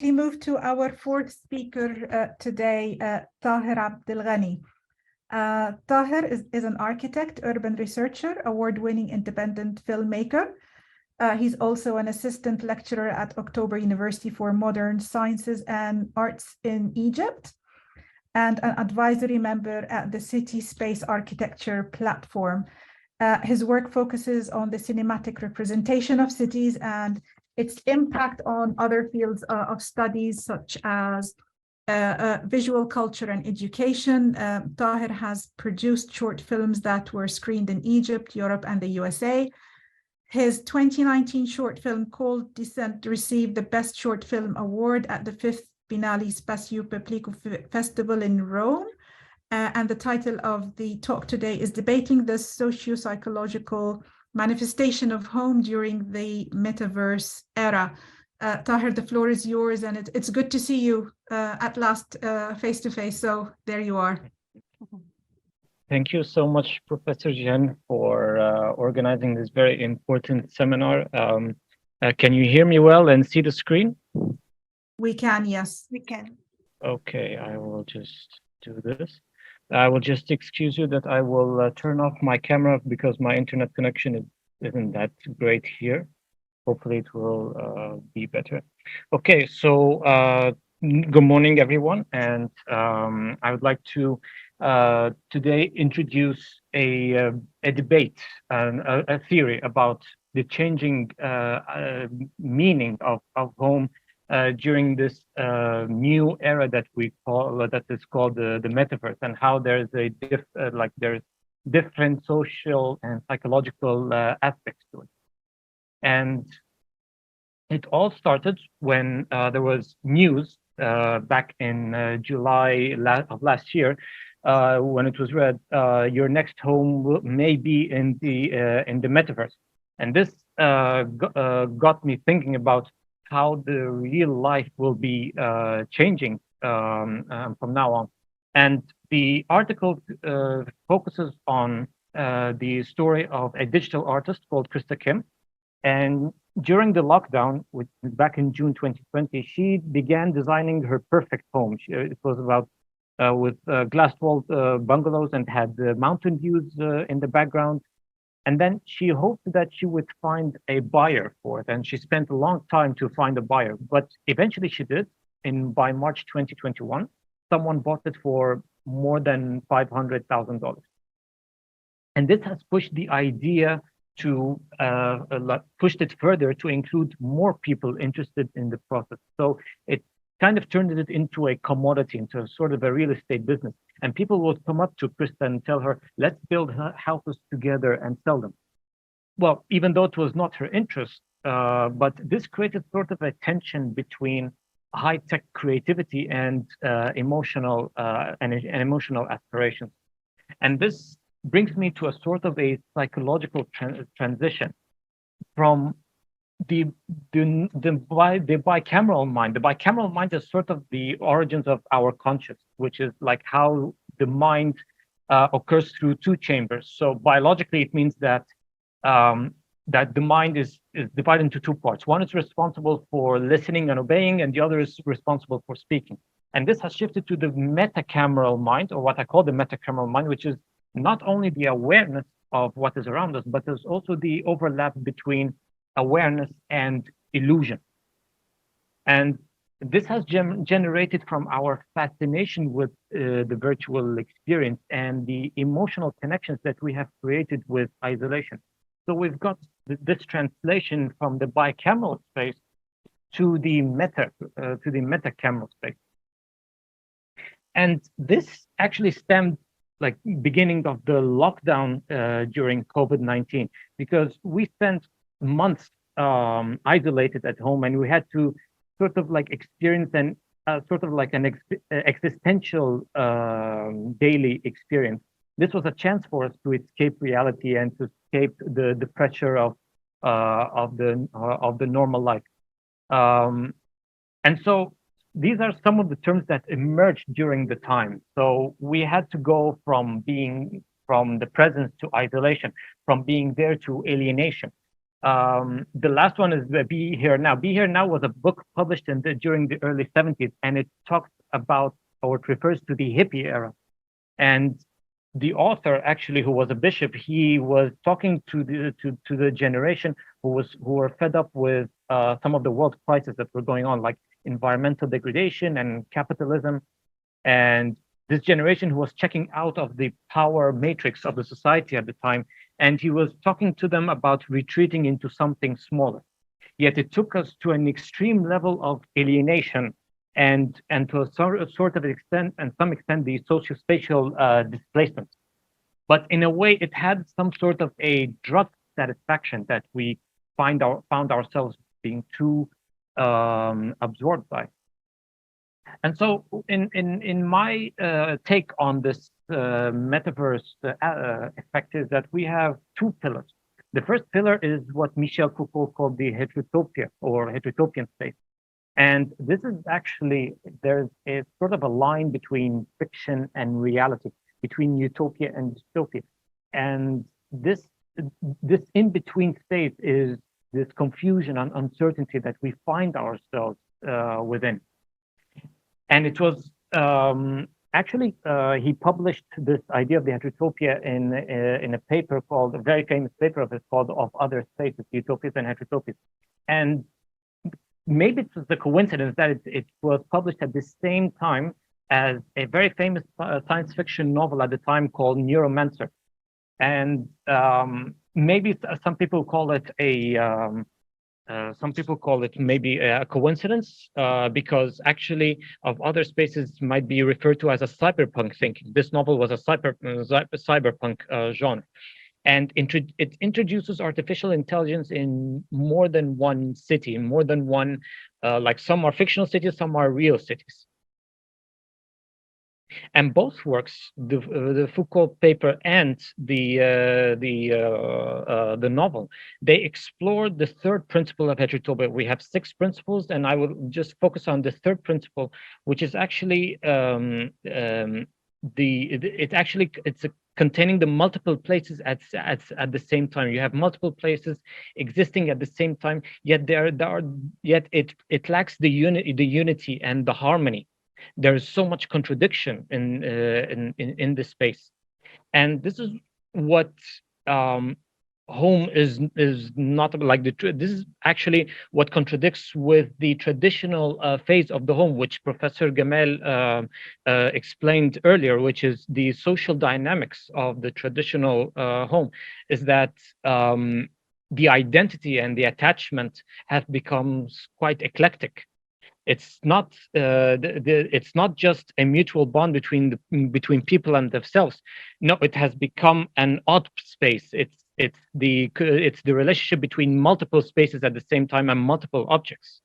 We move to our fourth speaker today, Tahir Abdel-Ghani. Tahir is an architect, urban researcher, award-winning independent filmmaker. He's also an assistant lecturer at October University for Modern Sciences and Arts in Egypt, and an advisory member at the City Space Architecture platform. His work focuses on the cinematic representation of cities and its impact on other fields of studies, such as visual culture and education. Tahir has produced short films that were screened in Egypt, Europe, and the USA. His 2019 short film called Descent received the Best Short Film Award at the 5th Biennale Spazio Pubblico Festival in Rome. And the title of the talk today is Debating the Socio-Psychological Manifestation of Home During the Metaverse Era. Tahir, the floor is yours, and it's good to see you at last face-to-face, so there you are. Thank you so much, Professor Jen, for organizing this very important seminar. Can you hear me well and see the screen? We can, yes. We can. Okay, I will just do this. I will just excuse you that I will turn off my camera because my internet connection isn't that great here. Hopefully it will be better. Okay, so good morning, everyone. And I would like to today introduce a debate, a theory about the changing meaning of home during this new era that we call that is called the metaverse, and how there's a there's different social and psychological aspects to it. And it all started when there was news back in July of last year, when it was read, your next home may be in the metaverse. And this got me thinking about how the real life will be changing from now on. And the article focuses on the story of a digital artist called Krista Kim. And during the lockdown, back in June 2020, she began designing her perfect home. It was about with glass-walled bungalows and had mountain views in the background. And then she hoped that she would find a buyer for it. And she spent a long time to find a buyer, but eventually she did. By March 2021, someone bought it for more than $500,000. And this has pushed the idea to pushed it further to include more people interested in the process. So it kind of turned it into a commodity, into sort of a real estate business. And people would come up to Krista and tell her, let's build houses together and sell them. Well, even though it was not her interest, but this created sort of a tension between high-tech creativity and emotional aspirations. And this brings me to a sort of a psychological transition from the bicameral mind. The bicameral mind is sort of the origins of our conscious, which is like how the mind occurs through two chambers. So biologically, it means that that the mind is divided into two parts. One is responsible for listening and obeying, and the other is responsible for speaking. And this has shifted to the metacameral mind, or what I call the metacameral mind, which is not only the awareness of what is around us, but there's also the overlap between awareness and illusion. And this has generated from our fascination with the virtual experience and the emotional connections that we have created with isolation. So we've got this translation from the bicameral space to the metacameral space. And this actually stemmed like beginning of the lockdown during COVID-19, because we spent months isolated at home, and we had to sort of like experience an sort of like an existential daily experience. This was a chance for us to escape reality and to escape the pressure of the normal life. And so these are some of the terms that emerged during the time. So we had to go from being from the presence to isolation, from being there to alienation. The last one is Be Here Now. Be Here Now was a book published during the early 70s, and it talks about, or it refers to the hippie era. And the author, actually, who was a bishop, he was talking to the generation who were fed up with some of the world crises that were going on, like environmental degradation and capitalism. And this generation who was checking out of the power matrix of the society at the time, and he was talking to them about retreating into something smaller. Yet it took us to an extreme level of alienation and to a sort of extent, and some extent, the socio-spatial displacement. But in a way, it had some sort of a drug satisfaction that we found ourselves being too absorbed by. And so, in my take on this metaverse effect is that we have two pillars. The first pillar is what Michel Foucault called the heterotopia or heterotopian space. And this is actually, there's a sort of a line between fiction and reality, between utopia and dystopia. And this in-between space is this confusion and uncertainty that we find ourselves within. And it was actually, he published this idea of the heterotopia in a paper called, a very famous paper of his called Of Other Spaces, Utopias and Heterotopias. And maybe it was the coincidence that it was published at the same time as a very famous science fiction novel at the time called Neuromancer. And maybe some people call it maybe a coincidence because actually Of Other Spaces might be referred to as a cyberpunk thinking. This novel was a cyberpunk genre. And it introduces artificial intelligence in more than one city, in more than one, like some are fictional cities, some are real cities. And both works, the Foucault paper and the novel, they explore the third principle of heterotopia. We have 6 principles, and I will just focus on the third principle, which is actually it's containing the multiple places at the same time. You have multiple places existing at the same time, yet it lacks the unity and the harmony. There is so much contradiction in this space, and this is what home is not like. This is actually what contradicts with the traditional phase of the home, which Professor Gamal explained earlier, which is the social dynamics of the traditional home, is that the identity and the attachment have become quite eclectic. It's not it's not just a mutual bond between people and themselves. No, it has become an odd space. It's the relationship between multiple spaces at the same time and multiple objects.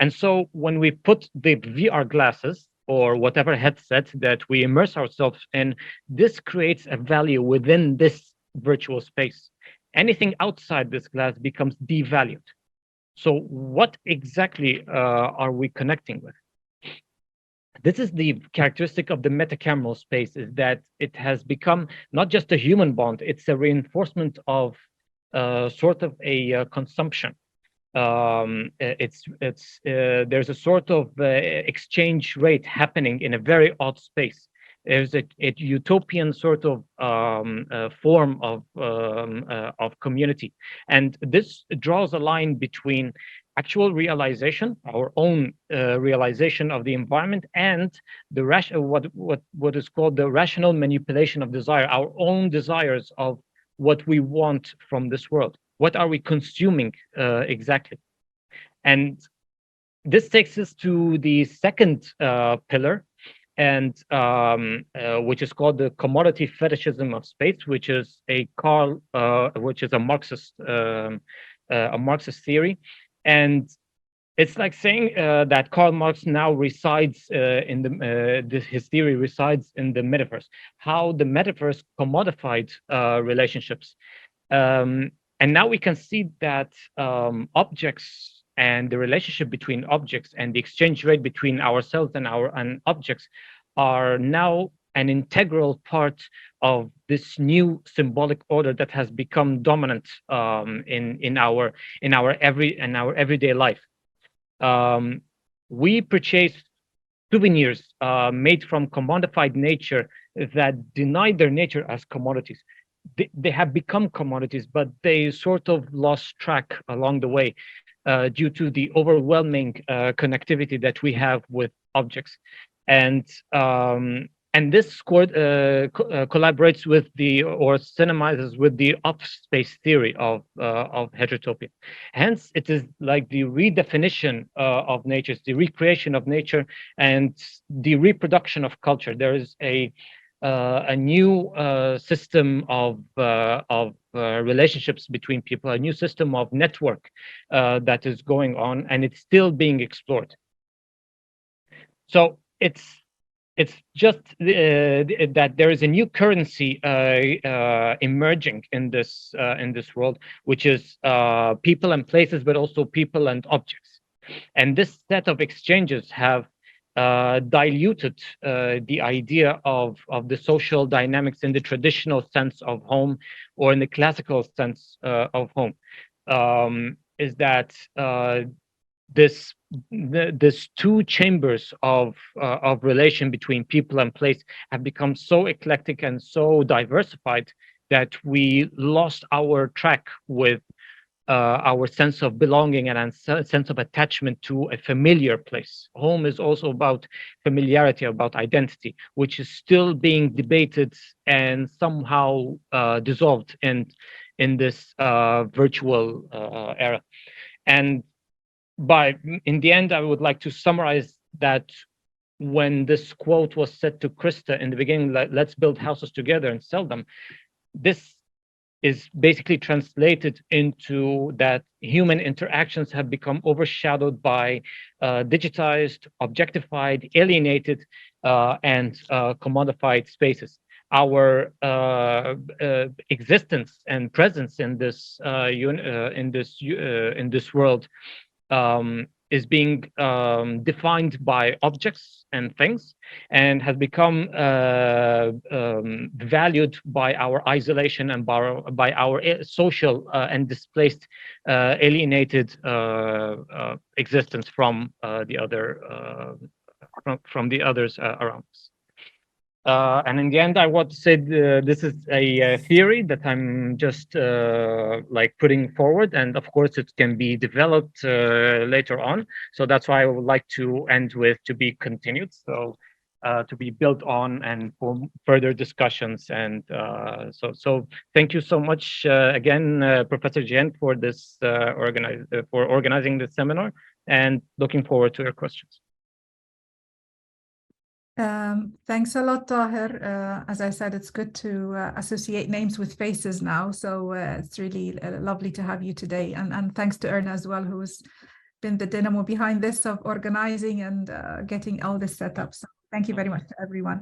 And so when we put the VR glasses or whatever headset that we immerse ourselves in, this creates a value within this virtual space. Anything outside this glass becomes devalued. So what exactly are we connecting with? This is the characteristic of the metacameral space, is that it has become not just a human bond, it's a reinforcement of sort of a consumption. There's a sort of exchange rate happening in a very odd space. There's a utopian sort of form of community, and this draws a line between actual realization, our own realization of the environment, and the what is called the rational manipulation of desire, our own desires of what we want from this world. What are we consuming exactly? And this takes us to the second pillar, and which is called the commodity fetishism of space, which is a Marxist theory. And it's like saying that Karl Marx now resides his theory resides in the metaverse. How the metaverse commodified relationships, and now we can see that objects and the relationship between objects and the exchange rate between ourselves and objects are now an integral part of this new symbolic order that has become dominant in our everyday life. We purchase souvenirs made from commodified nature that deny their nature as commodities. They have become commodities, but they sort of lost track along the way due to the overwhelming connectivity that we have with objects. And this collaborates with or cinemizes with the off-space theory of heterotopia. Hence, it is like the redefinition of nature, the recreation of nature, and the reproduction of culture. There is a new system of relationships between people, a new system of network that is going on, and it's still being explored. So it's just that there is a new currency emerging in this world, which is people and places, but also people and objects. And this set of exchanges have diluted the idea of the social dynamics in the traditional sense of home, or in the classical sense of home. Is that this two chambers of relation between people and place have become so eclectic and so diversified that we lost our track with our sense of belonging and sense of attachment to a familiar place. Home is also about familiarity, about identity, which is still being debated and somehow dissolved in this virtual era. And in the end, I would like to summarize that when this quote was said to Krista in the beginning, let's build houses together and sell them, this is basically translated into that human interactions have become overshadowed by digitized, objectified, alienated, and commodified spaces. Our existence and presence in this world is being defined by objects and things, and has become valued by our isolation and by our social and displaced, alienated existence from the others around us. And in the end, I want to say this is a theory that I'm just like putting forward, and of course it can be developed later on. So that's why I would like to end with to be continued. So to be built on and for further discussions. And so thank you so much again, Professor Jian, for this organizing this seminar, and looking forward to your questions. Thanks a lot, Tahir. As I said, it's good to associate names with faces now. So it's really lovely to have you today. And thanks to Erna as well, who's been the dynamo behind this of organizing and getting all this set up. So thank you very much to everyone.